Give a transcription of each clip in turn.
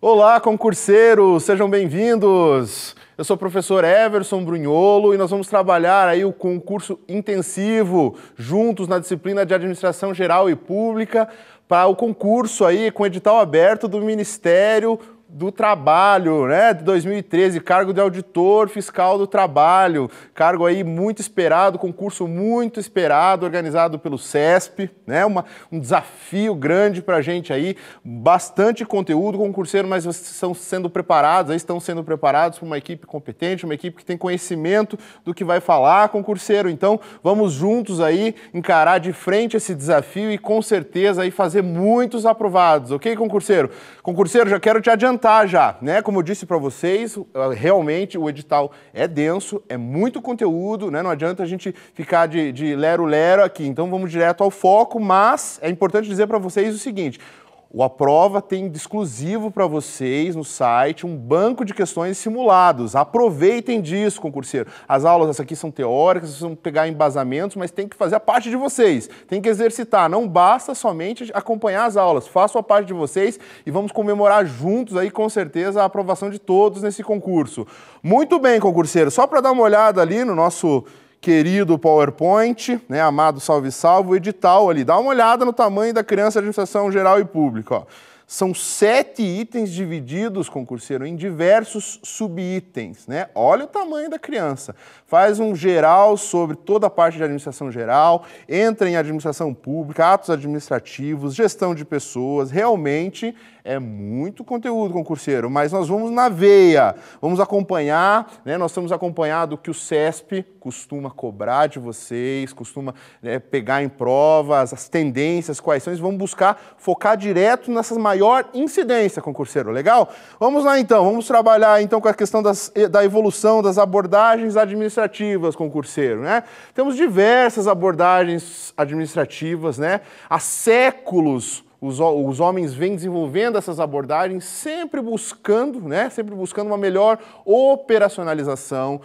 Olá, concurseiros, sejam bem-vindos. Eu sou o professor Everson Brunholo e nós vamos trabalhar aí o concurso intensivo juntos na disciplina de Administração Geral e Pública para o concurso aí com edital aberto do Ministério do Trabalho, né, de 2013, cargo de auditor fiscal do trabalho, cargo aí muito esperado, concurso muito esperado, organizado pelo CESP, né, um desafio grande para a gente aí, bastante conteúdo, concurseiro, mas vocês estão sendo preparados por uma equipe competente, uma equipe que tem conhecimento do que vai falar, concurseiro, então vamos juntos aí encarar de frente esse desafio e com certeza aí fazer muitos aprovados, ok, concurseiro? Concurseiro, já quero te adiantar já, né? Como eu disse para vocês, realmente o edital é denso, é muito conteúdo, né? Não adianta a gente ficar de lero-lero aqui, então vamos direto ao foco, mas é importante dizer para vocês o seguinte: o Aprova tem de exclusivo para vocês no site um banco de questões simulados. Aproveitem disso, concurseiro. As aulas essa aqui são teóricas, vocês vão pegar embasamentos, mas tem que fazer a parte de vocês. Tem que exercitar. Não basta somente acompanhar as aulas. Façam a parte de vocês e vamos comemorar juntos aí, com certeza, a aprovação de todos nesse concurso. Muito bem, concurseiro. Só para dar uma olhada ali no nosso querido PowerPoint, né, amado salve salve, o edital ali. Dá uma olhada no tamanho da criança de Administração Geral e Pública, ó. São 7 itens divididos, concurseiro, em diversos subitens, né? Olha o tamanho da criança. Faz um geral sobre toda a parte de administração geral, entra em administração pública, atos administrativos, gestão de pessoas. Realmente é muito conteúdo, concurseiro, mas nós vamos na veia, vamos acompanhar, né? Nós estamos acompanhando o que o CESP costuma cobrar de vocês, costuma, né, pegar em provas, as tendências, quais são, e vamos buscar focar direto nessas maior incidência, concurseiro, legal? Vamos lá então, vamos trabalhar então com a questão da evolução das abordagens administrativas, concurseiro, né? Temos diversas abordagens administrativas, né? Há séculos os homens vêm desenvolvendo essas abordagens, sempre buscando, né? Sempre buscando uma melhor operacionalização,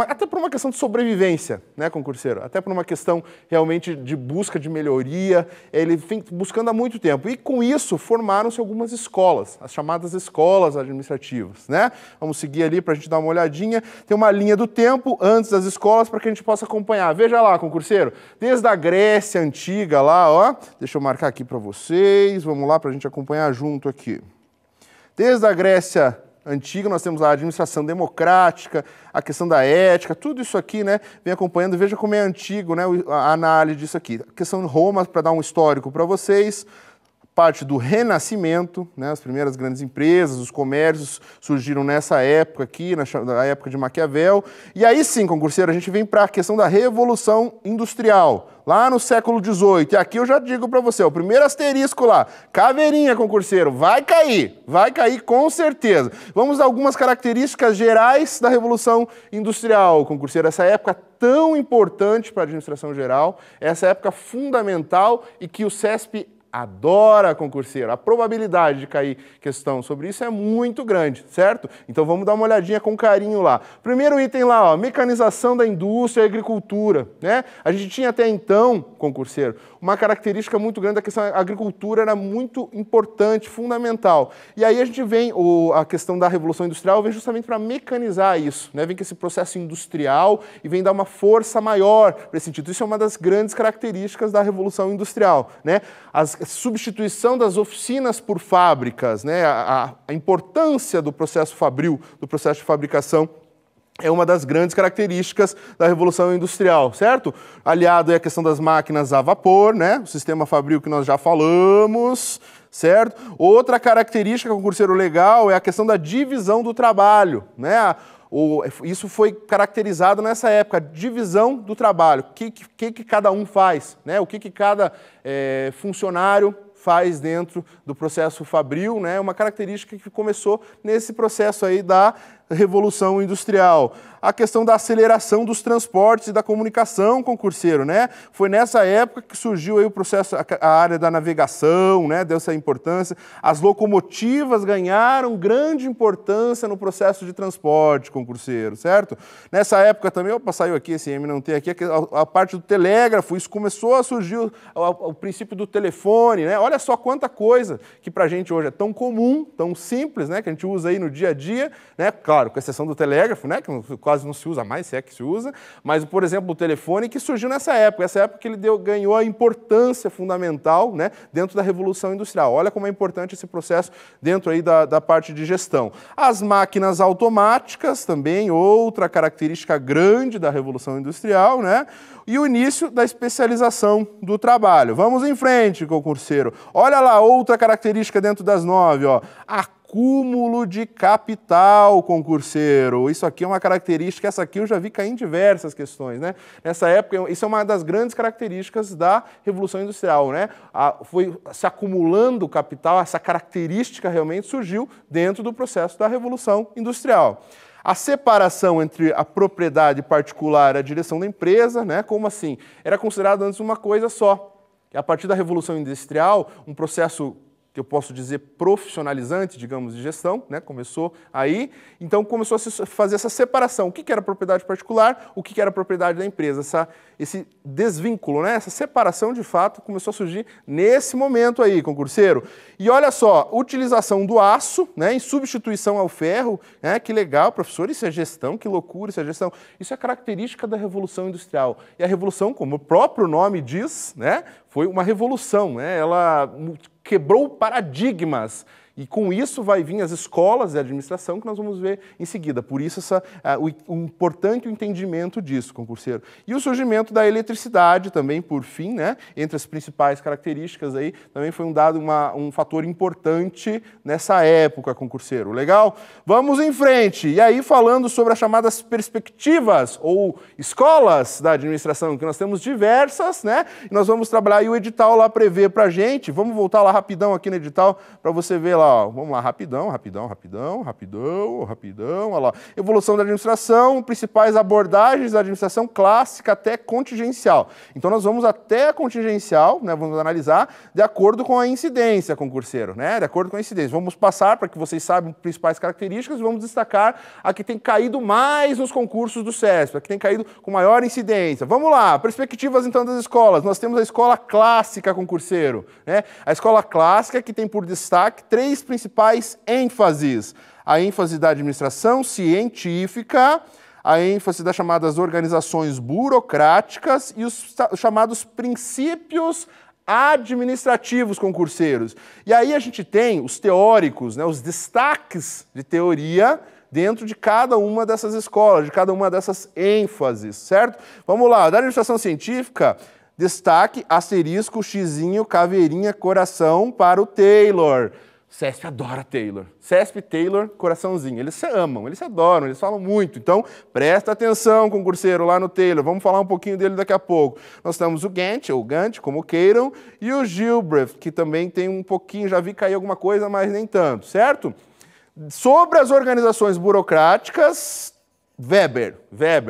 até por uma questão de sobrevivência, né, concurseiro? Até por uma questão realmente de busca de melhoria, ele vem buscando há muito tempo. E com isso formaram-se algumas escolas, as chamadas escolas administrativas, né? Vamos seguir ali para a gente dar uma olhadinha. Tem uma linha do tempo antes das escolas para que a gente possa acompanhar. Veja lá, concurseiro, desde a Grécia Antiga lá, ó, deixa eu marcar aqui para vocês, vamos lá para a gente acompanhar junto aqui. Desde a Grécia Antiga, nós temos a administração democrática, a questão da ética, tudo isso aqui, né, vem acompanhando. Veja como é antigo, né, a análise disso aqui. A questão de Roma, para dar um histórico para vocês, parte do Renascimento, né, as primeiras grandes empresas, os comércios surgiram nessa época aqui, na época de Maquiavel. E aí sim, concurseiro, a gente vem para a questão da Revolução Industrial, lá no século XVIII. E aqui eu já digo para você, o primeiro asterisco lá, caveirinha, concurseiro, vai cair com certeza. Vamos a algumas características gerais da Revolução Industrial, concurseiro. Essa época tão importante para a administração geral, essa época fundamental e que o CESP adora, concurseiro. A probabilidade de cair questão sobre isso é muito grande, certo? Então vamos dar uma olhadinha com carinho lá. Primeiro item lá, ó, mecanização da indústria e agricultura, né? A gente tinha até então, concurseiro, uma característica muito grande da questão da agricultura, era muito importante, fundamental. E aí a gente vem, a questão da Revolução Industrial vem justamente para mecanizar isso, né? Vem com esse processo industrial e vem dar uma força maior para esse sentido. Isso é uma das grandes características da Revolução Industrial, né? A substituição das oficinas por fábricas, né? A importância do processo fabril, do processo de fabricação, é uma das grandes características da Revolução Industrial, certo? Aliado é a questão das máquinas a vapor, né? O sistema fabril que nós já falamos, certo? Outra característica, concurseiro, legal é a questão da divisão do trabalho, né? Isso foi caracterizado nessa época, a divisão do trabalho, o que cada um faz, né? O que cada funcionário faz dentro do processo fabril, né? Uma característica que começou nesse processo aí da Revolução Industrial. A questão da aceleração dos transportes e da comunicação, concurseiro, né? Foi nessa época que surgiu aí o processo, a área da navegação, né? Deu essa importância. As locomotivas ganharam grande importância no processo de transporte, concurseiro, certo? Nessa época também, opa, saiu aqui, esse M não tem aqui, a parte do telégrafo, isso começou a surgir o princípio do telefone, né? Olha só quanta coisa que pra gente hoje é tão comum, tão simples, né? Que a gente usa aí no dia a dia, né? Claro, com exceção do telégrafo, né? Que quase não se usa mais, se é que se usa, mas, por exemplo, o telefone que surgiu nessa época que ele ganhou a importância fundamental, né, dentro da Revolução Industrial. Olha como é importante esse processo dentro aí da parte de gestão. As máquinas automáticas, também outra característica grande da Revolução Industrial, né? E o início da especialização do trabalho. Vamos em frente, concurseiro. Olha lá, outra característica dentro das 9, ó. Acúmulo de capital, concurseiro. Isso aqui é uma característica, essa aqui eu já vi cair em diversas questões, né? Nessa época, isso é uma das grandes características da Revolução Industrial, né? Foi se acumulando capital, essa característica realmente surgiu dentro do processo da Revolução Industrial. A separação entre a propriedade particular e a direção da empresa, né? Como assim? Era considerado antes uma coisa só. A partir da Revolução Industrial, um processo que eu posso dizer profissionalizante, digamos, de gestão, né? Começou aí, então começou a se fazer essa separação. O que era propriedade particular, o que era propriedade da empresa, esse desvínculo, né? Essa separação, de fato, começou a surgir nesse momento aí, concurseiro. E olha só, utilização do aço, né? Em substituição ao ferro, né? Que legal, professor, isso é gestão, que loucura, isso é gestão. Isso é característica da Revolução Industrial. E a Revolução, como o próprio nome diz, né? Foi uma revolução, né? Ela quebrou paradigmas. E com isso vai vir as escolas de administração que nós vamos ver em seguida. Por isso o importante entendimento disso, concurseiro. E o surgimento da eletricidade também, por fim, né? Entre as principais características aí, também foi um fator importante nessa época, concurseiro. Legal? Vamos em frente. E aí falando sobre as chamadas perspectivas ou escolas da administração, que nós temos diversas, né? E nós vamos trabalhar e o edital lá prevê pra gente. Vamos voltar lá rapidão aqui no edital para você ver lá. Vamos lá, rapidão, olha lá. Evolução da administração, principais abordagens da administração clássica até contingencial. Então nós vamos até a contingencial, né, vamos analisar de acordo com a incidência, concurseiro, né, de acordo com a incidência. Vamos passar para que vocês saibam as principais características e vamos destacar a que tem caído mais nos concursos do CESP, a que tem caído com maior incidência. Vamos lá, perspectivas então das escolas. Nós temos a escola clássica, concurseiro, né, a escola clássica que tem por destaque três principais ênfases. A ênfase da administração científica, a ênfase das chamadas organizações burocráticas e os chamados princípios administrativos, concurseiros. E aí a gente tem os teóricos, né, os destaques de teoria dentro de cada uma dessas escolas, de cada uma dessas ênfases, certo? Vamos lá, da administração científica, destaque, asterisco, xizinho, caveirinha, coração para o Taylor. CESP adora Taylor. CESP, Taylor, coraçãozinho. Eles se amam, eles se adoram, eles falam muito. Então, presta atenção, concurseiro, lá no Taylor. Vamos falar um pouquinho dele daqui a pouco. Nós temos o Gantt, ou Gantt, como queiram, e o Gilbreth, que também tem um pouquinho, já vi cair alguma coisa, mas nem tanto, certo? Sobre as organizações burocráticas, Weber.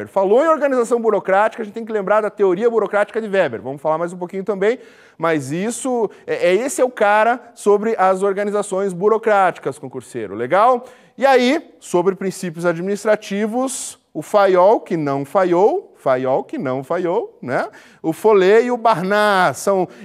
Falou em organização burocrática, a gente tem que lembrar da teoria burocrática de Weber. Vamos falar mais um pouquinho também, mas esse é o cara sobre as organizações burocráticas, concurseiro. Legal? E aí, sobre princípios administrativos, o Fayol, que não falhou, né? O Follet e o Barnard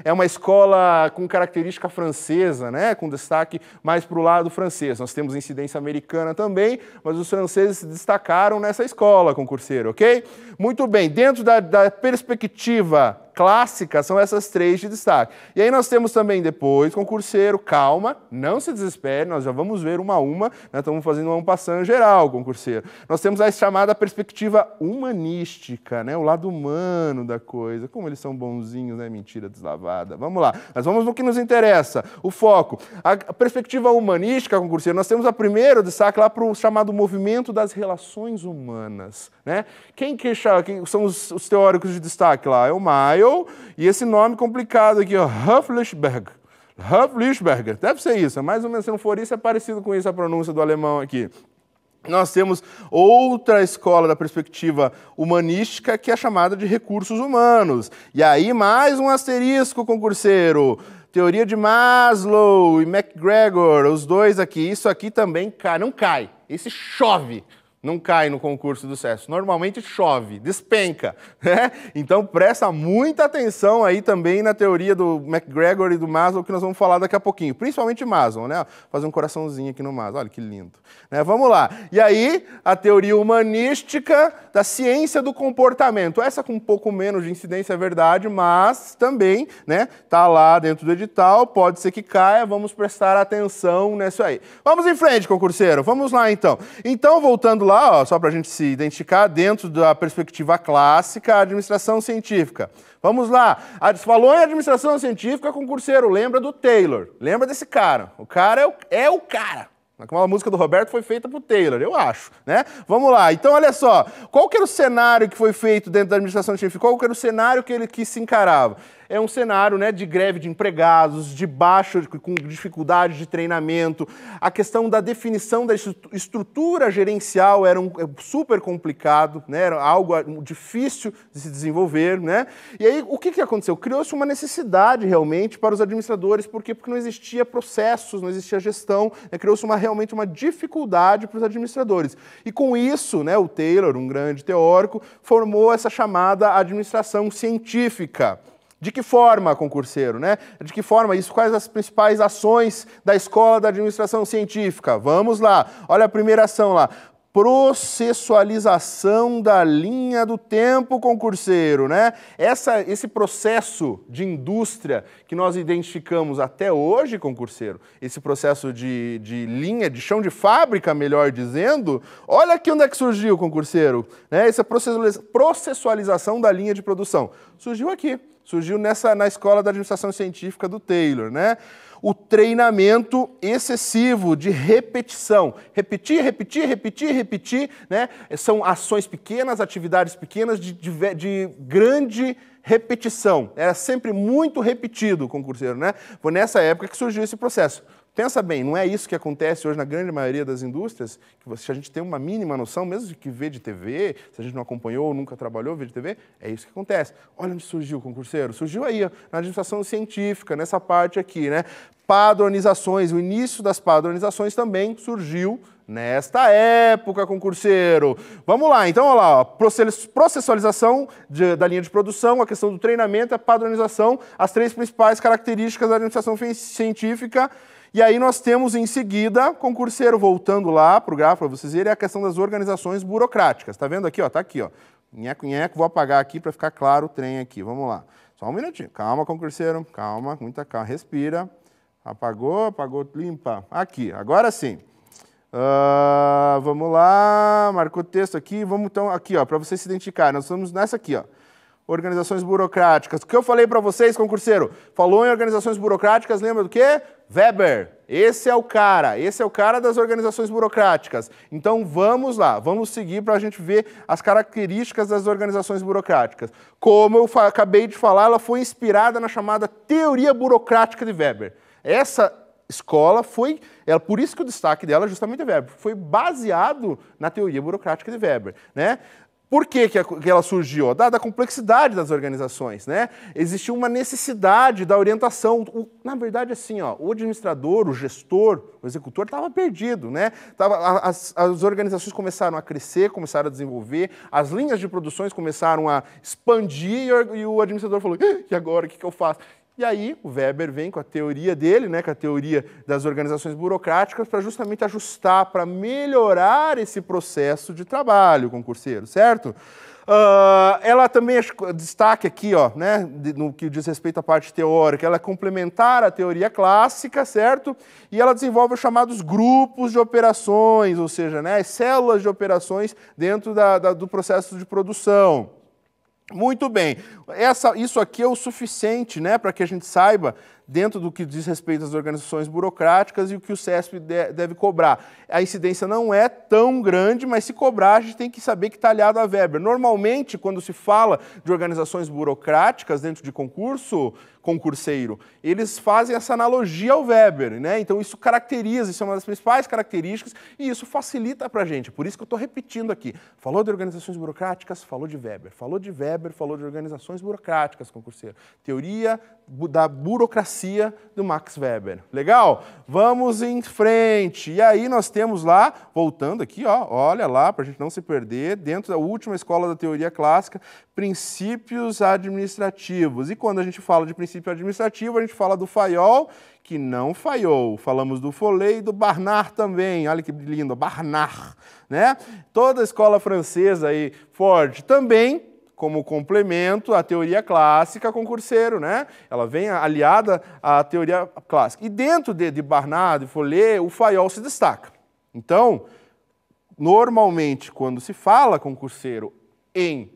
é uma escola com característica francesa, né? Com destaque mais para o lado francês. Nós temos incidência americana também, mas os franceses se destacaram nessa escola, concurseiro, ok? Muito bem, dentro da perspectiva clássica, são essas três de destaque. E aí nós temos também depois, concurseiro, calma, não se desespere, nós já vamos ver uma a uma, nós estamos fazendo um passant geral, concurseiro. Nós temos a chamada perspectiva humanística, né? O lado humano da coisa, como eles são bonzinhos, né? Mentira deslavada. Vamos lá, mas vamos no que nos interessa, o foco. A perspectiva humanística, concurseiro, nós temos a primeira destaque lá para o chamado movimento das relações humanas, né? Quem são os teóricos de destaque lá? É o Mayl, e esse nome complicado aqui, ó, Huflichberger. Deve ser isso, mais ou menos, se não for isso, é parecido com isso a pronúncia do alemão aqui. Nós temos outra escola da perspectiva humanística, que é chamada de recursos humanos. E aí, mais um asterisco, concurseiro. Teoria de Maslow e MacGregor, os dois aqui. Isso aqui também não cai. Esse chove. Não cai no concurso do SESC. Normalmente chove, despenca, né? Então presta muita atenção aí também na teoria do MacGregor e do Maslow, que nós vamos falar daqui a pouquinho. Principalmente Maslow, né? Vou fazer um coraçãozinho aqui no Maslow, olha que lindo. Né? Vamos lá. E aí, a teoria humanística da ciência do comportamento. Essa com um pouco menos de incidência é verdade, mas também, né? Tá lá dentro do edital, pode ser que caia, vamos prestar atenção nisso aí. Vamos em frente, concurseiro. Vamos lá, então. Então, voltando lá, ó, só para a gente se identificar, dentro da perspectiva clássica, a administração científica. Vamos lá. Falou em administração científica, concurseiro, lembra do Taylor. Lembra desse cara. O cara é o cara. A música do Roberto foi feita por Taylor, eu acho, né? Vamos lá. Então, olha só. Qual que era o cenário que foi feito dentro da administração científica? Qual que era o cenário que ele se encarava? É um cenário, né, de greve de empregados, de baixa, com dificuldade de treinamento. A questão da definição da estrutura gerencial era super complicado, né? Era algo difícil de se desenvolver, né? E aí, o que aconteceu? Criou-se uma necessidade realmente para os administradores. Por quê? Porque não existia processos, não existia gestão, né? Criou-se realmente uma dificuldade para os administradores. E com isso, né, o Taylor, um grande teórico, formou essa chamada administração científica. De que forma, concurseiro, né? De que forma isso? Quais as principais ações da Escola da Administração Científica? Vamos lá. Olha a primeira ação lá. Processualização da linha do tempo, concurseiro, né? Esse processo de indústria que nós identificamos até hoje, concurseiro, esse processo de linha, de chão de fábrica, melhor dizendo, olha aqui onde é que surgiu, concurseiro, né? Essa processualização da linha de produção. Surgiu aqui, surgiu na Escola da Administração Científica do Taylor, né? O treinamento excessivo de repetição. Repetir, né? São ações pequenas, atividades pequenas de grande repetição. Era sempre muito repetido, concurseiro, né? Foi nessa época que surgiu esse processo. Pensa bem, não é isso que acontece hoje na grande maioria das indústrias, que se a gente tem uma mínima noção, mesmo de que vê de TV, se a gente não acompanhou ou nunca trabalhou, vê de TV, é isso que acontece. Olha onde surgiu, concurseiro. Surgiu aí, ó, na administração científica, nessa parte aqui, né? Padronizações, o início das padronizações também surgiu nesta época, concurseiro. Vamos lá, então, olha lá, ó, processualização da linha de produção, a questão do treinamento, a padronização, as três principais características da administração científica. E aí nós temos em seguida, concurseiro, voltando lá para o gráfico para vocês verem, a questão das organizações burocráticas. Está vendo aqui? Está aqui, ó. Nheco, nheco, vou apagar aqui para ficar claro o trem aqui. Vamos lá. Só um minutinho. Calma, concurseiro. Calma, muita calma. Respira. Apagou, limpa. Aqui, agora sim. Vamos lá, marcou o texto aqui. Vamos então, aqui, ó, para vocês se identificarem. Nós estamos nessa aqui, ó. Organizações burocráticas. O que eu falei para vocês, concurseiro? Falou em organizações burocráticas, lembra do quê? Weber. Esse é o cara das organizações burocráticas. Então vamos lá, vamos seguir para a gente ver as características das organizações burocráticas. Como eu acabei de falar, ela foi inspirada na chamada teoria burocrática de Weber. Essa escola foi, por isso que o destaque dela é justamente Weber, foi baseado na teoria burocrática de Weber, né? Por que ela surgiu? Dada a complexidade das organizações, né? Existiu uma necessidade da orientação. Na verdade, assim, ó, o administrador, o gestor, o executor estava perdido, né? As organizações começaram a crescer, começaram a desenvolver, as linhas de produções começaram a expandir e o administrador falou, e agora, o que eu faço? E aí o Weber vem com a teoria dele, né, com a teoria das organizações burocráticas, para justamente ajustar, para melhorar esse processo de trabalho, concurseiro, certo? Ela também, destaque aqui, ó, né, no que diz respeito à parte teórica, ela é complementar à teoria clássica, certo? E ela desenvolve os chamados grupos de operações, ou seja, né, as células de operações dentro do processo de produção. Muito bem, isso aqui é o suficiente, né, para que a gente saiba dentro do que diz respeito às organizações burocráticas e o que o CESP deve cobrar. A incidência não é tão grande, mas se cobrar, a gente tem que saber que está aliado a Weber. Normalmente, quando se fala de organizações burocráticas dentro de concurseiro, eles fazem essa analogia ao Weber, né? Então isso caracteriza, isso é uma das principais características e isso facilita para a gente. Por isso que eu estou repetindo aqui. Falou de organizações burocráticas, falou de Weber. Falou de Weber, falou de organizações burocráticas, concurseiro. Teoria da burocracia do Max Weber. Legal? Vamos em frente. E aí nós temos lá, voltando aqui, ó, olha lá, para a gente não se perder, dentro da última escola da teoria clássica, princípios administrativos. E quando a gente fala de princípio administrativo, a gente fala do Fayol, que não falhou. Falamos do Follet e do Barnard também. Olha que lindo, Barnard, né? Toda a escola francesa aí, forte, também como complemento à teoria clássica concurseiro, né? Ela vem aliada à teoria clássica. E dentro de Barnard e Follet, o Fayol se destaca. Então, normalmente, quando se fala concurseiro em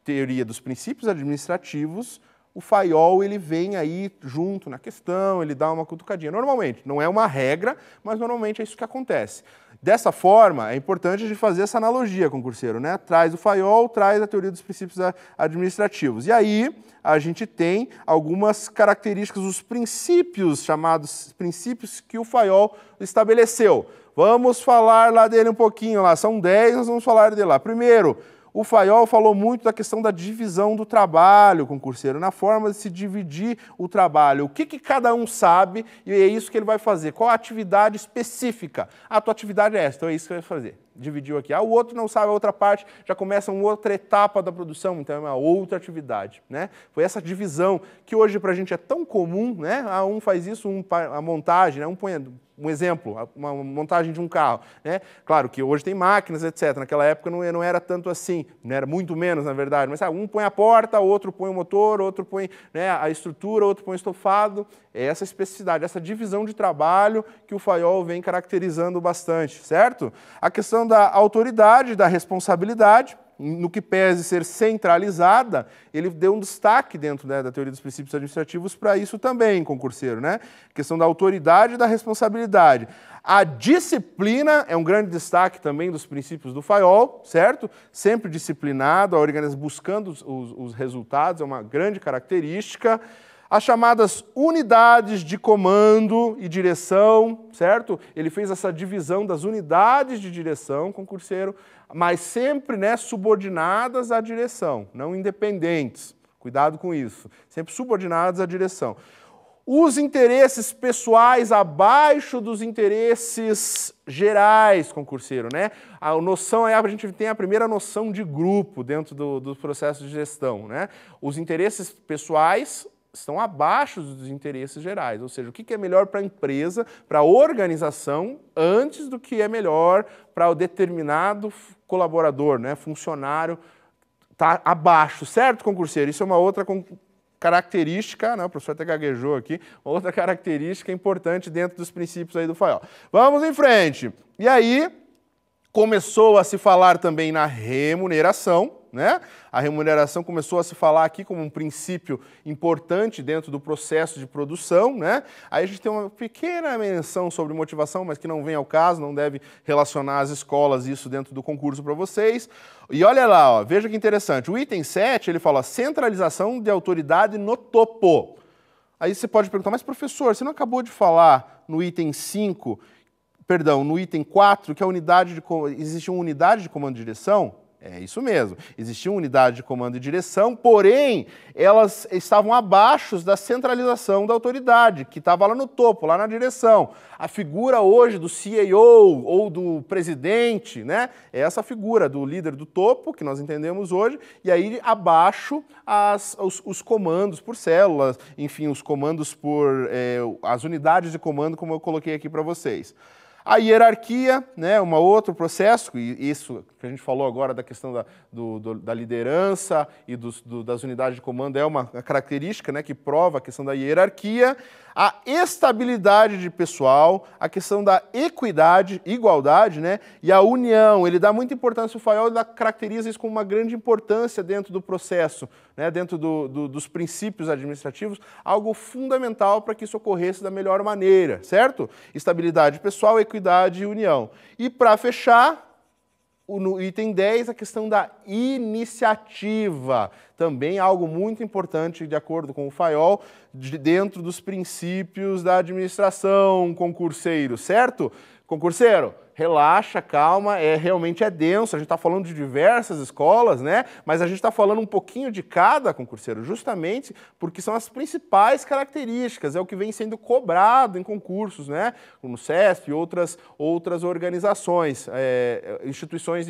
teoria dos princípios administrativos, o Fayol ele vem aí junto na questão, ele dá uma cutucadinha. Normalmente, não é uma regra, mas normalmente é isso que acontece. Dessa forma, é importante a gente fazer essa analogia, concurseiro, né? Traz o Fayol, traz a teoria dos princípios administrativos. E aí, a gente tem algumas características, os princípios, chamados princípios que o Fayol estabeleceu. Vamos falar lá dele um pouquinho, lá são 10, nós vamos falar dele lá. Primeiro, o Fayol falou muito da questão da divisão do trabalho, concurseiro, na forma de se dividir o trabalho. O que cada um sabe e é isso que ele vai fazer. Qual a atividade específica? A tua atividade é essa, então é isso que ele vai fazer. Dividiu aqui. O outro não sabe a outra parte, já começa uma outra etapa da produção, então é uma outra atividade, né? Foi essa divisão que hoje para a gente é tão comum, né? Um faz isso, a montagem, né? Um põe um exemplo, uma montagem de um carro, né? Claro que hoje tem máquinas, etc. Naquela época não era tanto assim, não era muito menos, na verdade, mas um põe a porta, outro põe o motor, outro põe, né, a estrutura, outro põe o estofado. É essa especificidade, essa divisão de trabalho que o Fayol vem caracterizando bastante, certo? A questão da autoridade, da responsabilidade, no que pese ser centralizada, ele deu um destaque dentro, né, da teoria dos princípios administrativos para isso também, concurseiro, né? A questão da autoridade e da responsabilidade. A disciplina é um grande destaque também dos princípios do Fayol, certo? Sempre disciplinado, a organização buscando os resultados, é uma grande característica. As chamadas unidades de comando e direção, certo? Ele fez essa divisão das unidades de direção, concurseiro, mas sempre, né, subordinadas à direção, não independentes. Cuidado com isso. Sempre subordinadas à direção. Os interesses pessoais abaixo dos interesses gerais, concurseiro, né? A noção é, a gente tem a primeira noção de grupo dentro do processo de gestão, né? Os interesses pessoais estão abaixo dos interesses gerais, ou seja, o que é melhor para a empresa, para a organização, antes do que é melhor para o determinado colaborador, né, funcionário, está abaixo, certo, concurseiro? Isso é uma outra característica, né, o professor até gaguejou aqui, outra característica importante dentro dos princípios aí do Fayol. Vamos em frente. E aí, começou a se falar também na remuneração, né? A remuneração começou a se falar aqui como um princípio importante dentro do processo de produção, né? Aí a gente tem uma pequena menção sobre motivação, mas que não vem ao caso, não deve relacionar as escolas isso dentro do concurso para vocês. E olha lá, ó, veja que interessante, o item 7, ele fala centralização de autoridade no topo. Aí você pode perguntar, mas professor, você não acabou de falar no item 5, perdão, no item 4, que existe uma unidade de comando e direção? É isso mesmo, existia uma unidade de comando e direção, porém, elas estavam abaixo da centralização da autoridade, que estava lá no topo, lá na direção. A figura hoje do CEO ou do presidente, né, é essa figura do líder do topo, que nós entendemos hoje, e aí abaixo os comandos por células, enfim, os comandos por as unidades de comando, como eu coloquei aqui para vocês. A hierarquia, né, um outro processo, e isso que a gente falou agora da questão da liderança e das unidades de comando é uma característica, né, que prova a questão da hierarquia. A estabilidade de pessoal, a questão da equidade, igualdade, né, e a união. Ele dá muita importância, o Fayol caracteriza isso como uma grande importância dentro do processo, né, dentro dos princípios administrativos, algo fundamental para que isso ocorresse da melhor maneira, certo? Estabilidade pessoal, equidade e união. E para fechar, no item 10, a questão da iniciativa, também algo muito importante, de acordo com o Fayol, dentro dos princípios da administração, concurseiro, certo? Concurseiro, relaxa, calma, realmente é denso, a gente está falando de diversas escolas, né? Mas a gente está falando um pouquinho de cada concurseiro, justamente porque são as principais características, é o que vem sendo cobrado em concursos, né? Como o CESP e outras organizações, instituições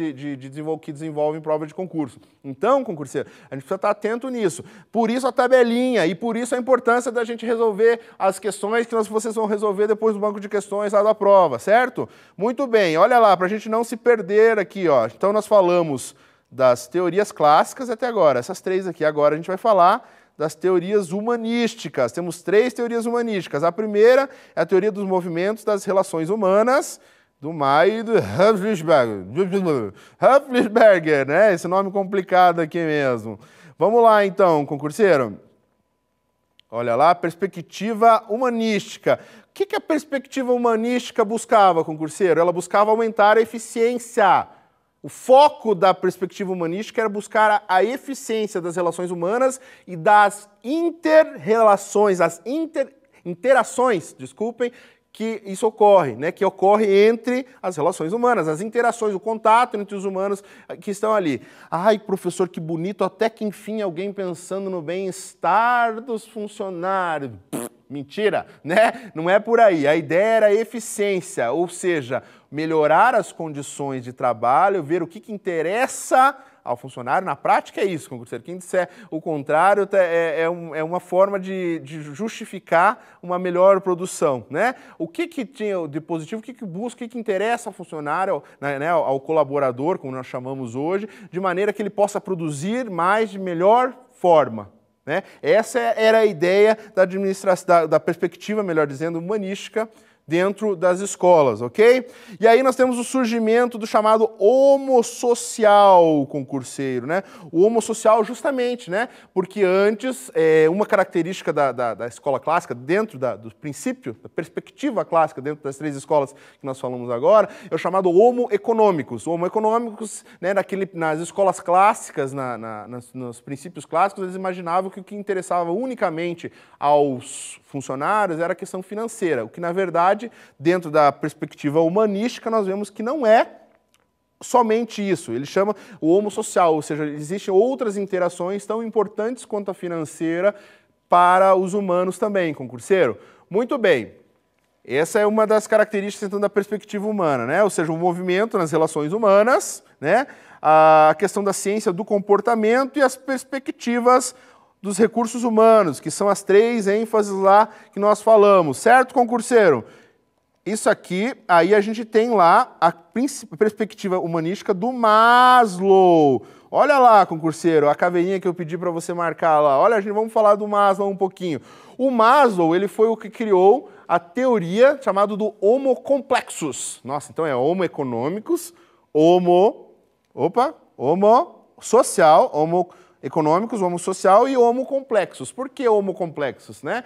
que desenvolvem prova de concurso. Então, concurseiro, a gente precisa estar atento nisso. Por isso a tabelinha e por isso a importância da gente resolver as questões que vocês vão resolver depois do banco de questões lá da prova, certo? Muito bem, olha lá, para a gente não se perder aqui, ó. Então nós falamos das teorias clássicas até agora, essas três aqui. Agora a gente vai falar das teorias humanísticas. Temos 3 teorias humanísticas. A primeira é a teoria dos movimentos das relações humanas, do May e do Hufvliesberger, né? Esse nome complicado aqui mesmo. Vamos lá então, concurseiro. Olha lá, perspectiva humanística. O que a perspectiva humanística buscava, concurseiro? Ela buscava aumentar a eficiência. O foco da perspectiva humanística era buscar a eficiência das relações humanas e das inter-relações, as interações, desculpem, que isso ocorre, né? Que ocorre entre as relações humanas, as interações, o contato entre os humanos que estão ali. Ai, professor, que bonito, até que enfim alguém pensando no bem-estar dos funcionários. Mentira, né? Não é por aí. A ideia era a eficiência, ou seja, melhorar as condições de trabalho, ver o que interessa ao funcionário. Na prática é isso, concurseiro. Quem disser o contrário é uma forma de justificar uma melhor produção, né? O que tinha de positivo, o que busca, o que interessa ao funcionário, né, ao colaborador, como nós chamamos hoje, de maneira que ele possa produzir mais de melhor forma. Né? Essa era a ideia da administração, da perspectiva, melhor dizendo, humanística dentro das escolas, ok? E aí nós temos o surgimento do chamado homossocial, concurseiro, né? O homossocial justamente, né? Porque antes, uma característica da escola clássica, dentro do princípio, da perspectiva clássica, dentro das 3 escolas que nós falamos agora, é o chamado homo economicus. O homo economicus, né, nas escolas clássicas, nos princípios clássicos, eles imaginavam que o que interessava unicamente aos funcionários era a questão financeira, o que, na verdade, dentro da perspectiva humanística, nós vemos que não é somente isso. Ele chama o homossocial, ou seja, existem outras interações tão importantes quanto a financeira para os humanos também, concurseiro. Muito bem. Essa é uma das características então, da perspectiva humana, né? Ou seja, o movimento nas relações humanas, né? A questão da ciência do comportamento e as perspectivas dos recursos humanos, que são as 3 ênfases lá que nós falamos, certo, concurseiro? Isso aqui, aí a gente tem lá a perspectiva humanística do Maslow. Olha lá, concurseiro, a caveirinha que eu pedi para você marcar lá. Olha, vamos falar do Maslow um pouquinho. O Maslow, ele foi o que criou a teoria chamada do Homo complexus. Nossa, então é Homo economicus, Homo social, Homo econômicos, homo social e homo complexos. Por que homo complexos, né?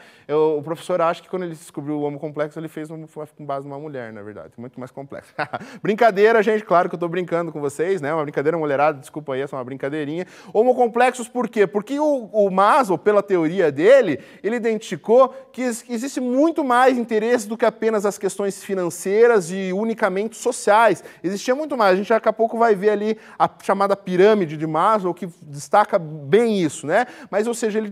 O professor acha que quando ele descobriu o homo complexo, ele fez com base numa mulher, na verdade. Muito mais complexo. Brincadeira, gente, claro que eu estou brincando com vocês, né? Uma brincadeira mulherada, desculpa aí, essa é uma brincadeirinha. Homo complexos por quê? Porque o Maslow, pela teoria dele, ele identificou que existe muito mais interesse do que apenas as questões financeiras e unicamente sociais. Existia muito mais. A gente daqui a pouco vai ver ali a chamada pirâmide de Maslow, que destaca bem isso, né? Mas, ou seja, ele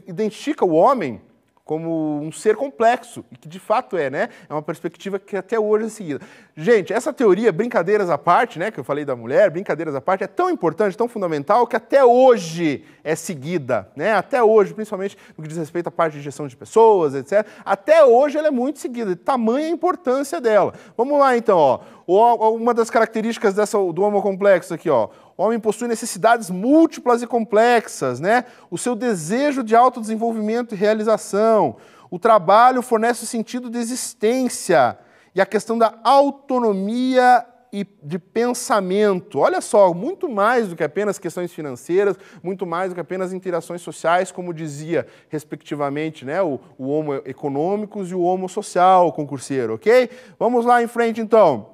identifica o homem como um ser complexo, e que de fato é, né? É uma perspectiva que até hoje é seguida. Gente, essa teoria, brincadeiras à parte, né, que eu falei da mulher, brincadeiras à parte, é tão importante, tão fundamental, que até hoje é seguida, né? Até hoje, principalmente no que diz respeito à parte de gestão de pessoas, etc. Até hoje ela é muito seguida, de tamanha importância dela. Vamos lá então, ó. Uma das características do homo complexo aqui, ó. O homem possui necessidades múltiplas e complexas, né? O seu desejo de autodesenvolvimento e realização. O trabalho fornece o sentido de existência. E a questão da autonomia e de pensamento. Olha só, muito mais do que apenas questões financeiras, muito mais do que apenas interações sociais, como dizia, respectivamente, né? O homo econômicos e o homo social, concurseiro, ok? Vamos lá em frente, então.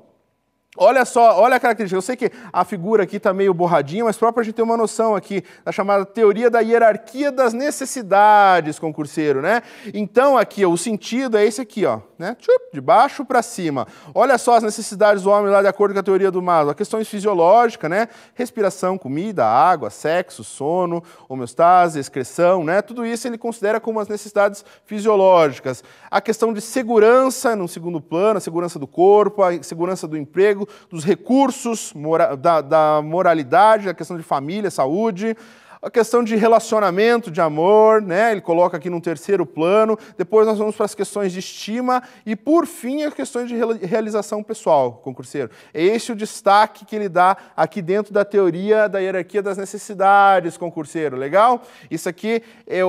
Olha só, olha a característica. Eu sei que a figura aqui está meio borradinha, mas só para a gente ter uma noção aqui da chamada teoria da hierarquia das necessidades, concurseiro, né? Então aqui, ó, o sentido é esse aqui, ó, né? De baixo para cima. Olha só as necessidades do homem lá de acordo com a teoria do Maslow. Questões fisiológicas, né? Respiração, comida, água, sexo, sono, homeostase, excreção, né? Tudo isso ele considera como as necessidades fisiológicas. A questão de segurança no segundo plano, a segurança do corpo, a segurança do emprego, dos recursos, da moralidade, a questão de família, saúde, a questão de relacionamento, de amor, né? Ele coloca aqui num terceiro plano. Depois nós vamos para as questões de estima e, por fim, as questões de realização pessoal, concurseiro. É esse o destaque que ele dá aqui dentro da teoria da hierarquia das necessidades, concurseiro. Legal? Isso aqui é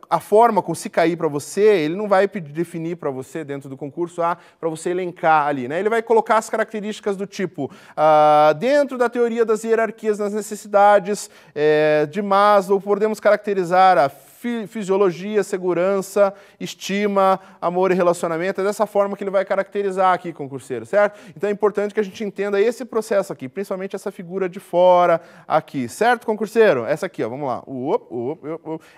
a forma como se cair para você, ele não vai definir para você dentro do concurso para você elencar ali, né? Ele vai colocar as características do tipo, dentro da teoria das hierarquias das necessidades de Maslow, podemos caracterizar a fisiologia, segurança, estima, amor e relacionamento. É dessa forma que ele vai caracterizar aqui, concurseiro, certo? Então é importante que a gente entenda esse processo aqui, principalmente essa figura de fora aqui, certo, concurseiro? Essa aqui, ó, vamos lá.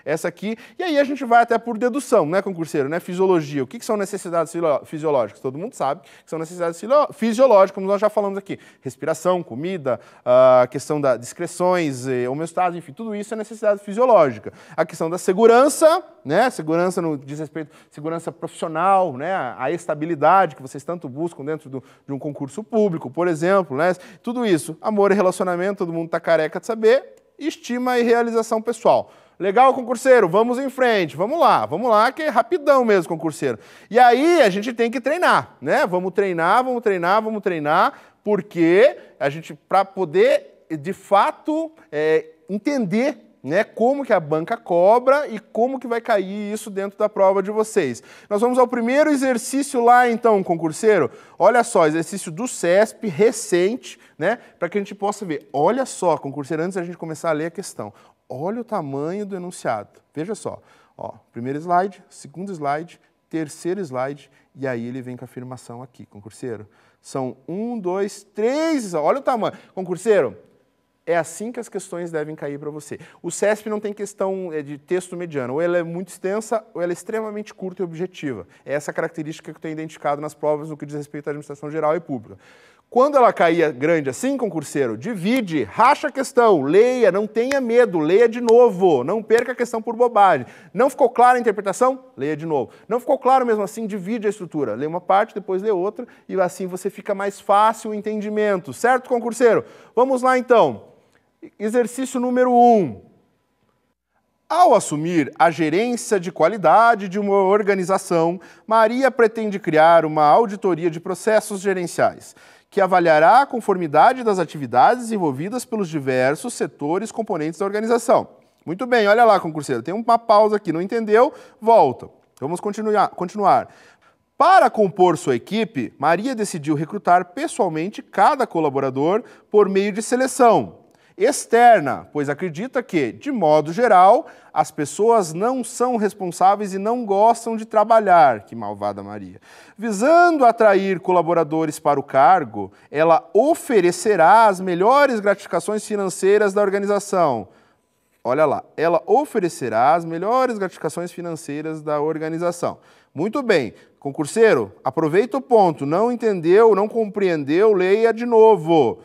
Essa aqui. E aí a gente vai até por dedução, né, concurseiro? Né? Fisiologia. O que são necessidades fisiológicas? Todo mundo sabe que são necessidades fisiológicas, como nós já falamos aqui. Respiração, comida, a questão das excreções, homeostase, enfim, tudo isso é necessidade fisiológica. A questão da segurança, né? Segurança no diz respeito segurança profissional, né? A estabilidade que vocês tanto buscam dentro de um concurso público, por exemplo, né? Tudo isso, amor e relacionamento, todo mundo está careca de saber, estima e realização pessoal. Legal, concurseiro? Vamos em frente. Vamos lá, que é rapidão mesmo, concurseiro. E aí a gente tem que treinar, né? Vamos treinar, porque a gente, para poder, de fato, entender, né, como que a banca cobra e como que vai cair isso dentro da prova de vocês. Nós vamos ao primeiro exercício lá, então, concurseiro. Olha só, exercício do CESP, recente, né, para que a gente possa ver. Olha só, concurseiro, antes da gente começar a ler a questão. Olha o tamanho do enunciado. Veja só. Ó, primeiro slide, segundo slide, terceiro slide, e aí ele vem com a afirmação aqui, concurseiro. São 1, 2, 3... Olha o tamanho. Concurseiro, é assim que as questões devem cair para você. O CESP não tem questão de texto mediano. Ou ela é muito extensa, ou ela é extremamente curta e objetiva. É essa característica que eu tenho identificado nas provas no que diz respeito à administração geral e pública. Quando ela caía grande assim, concurseiro, divide, racha a questão, leia, não tenha medo, leia de novo, não perca a questão por bobagem. Não ficou clara a interpretação? Leia de novo. Não ficou claro mesmo assim? Divide a estrutura. Lê uma parte, depois lê outra, e assim você fica mais fácil o entendimento. Certo, concurseiro? Vamos lá, então. Exercício número 1. Ao assumir a gerência de qualidade de uma organização, Maria pretende criar uma auditoria de processos gerenciais, que avaliará a conformidade das atividades desenvolvidas pelos diversos setores componentes da organização. Muito bem, olha lá, concurseiro, tem uma pausa aqui, não entendeu? Volta. Vamos continuar. Para compor sua equipe, Maria decidiu recrutar pessoalmente cada colaborador por meio de seleção externa, pois acredita que, de modo geral, as pessoas não são responsáveis e não gostam de trabalhar. Que malvada Maria. Visando atrair colaboradores para o cargo, ela oferecerá as melhores gratificações financeiras da organização. Olha lá, ela oferecerá as melhores gratificações financeiras da organização. Muito bem, concurseiro, aproveita o ponto, não entendeu, não compreendeu, leia de novo.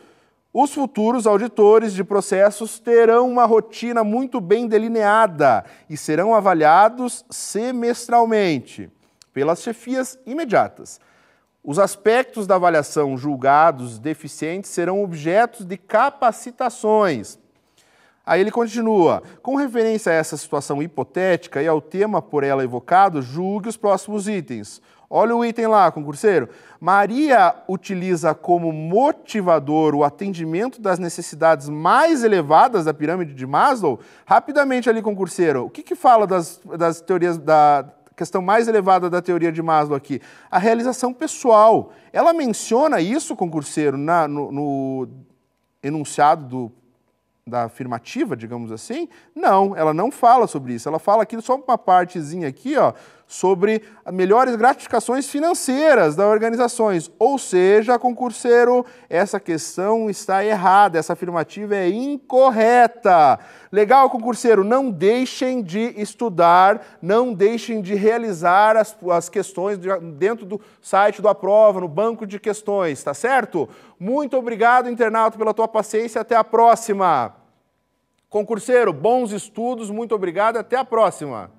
Os futuros auditores de processos terão uma rotina muito bem delineada e serão avaliados semestralmente pelas chefias imediatas. Os aspectos da avaliação julgados deficientes serão objetos de capacitações. Aí ele continua, com referência a essa situação hipotética e ao tema por ela evocado, julgue os próximos itens. Olha o item lá, concurseiro. Maria utiliza como motivador o atendimento das necessidades mais elevadas da pirâmide de Maslow? Rapidamente ali, concurseiro, o que fala das teorias da questão mais elevada da teoria de Maslow aqui? A realização pessoal. Ela menciona isso, concurseiro, no enunciado da afirmativa, digamos assim? Não, ela não fala sobre isso. Ela fala aqui só uma partezinha aqui, ó, sobre melhores gratificações financeiras das organizações. Ou seja, concurseiro, essa questão está errada, essa afirmativa é incorreta. Legal, concurseiro? Não deixem de estudar, não deixem de realizar as questões dentro do site do Aprova, no banco de questões, tá certo? Muito obrigado, internauta, pela tua paciência. Até a próxima. Concurseiro, bons estudos, muito obrigado, até a próxima.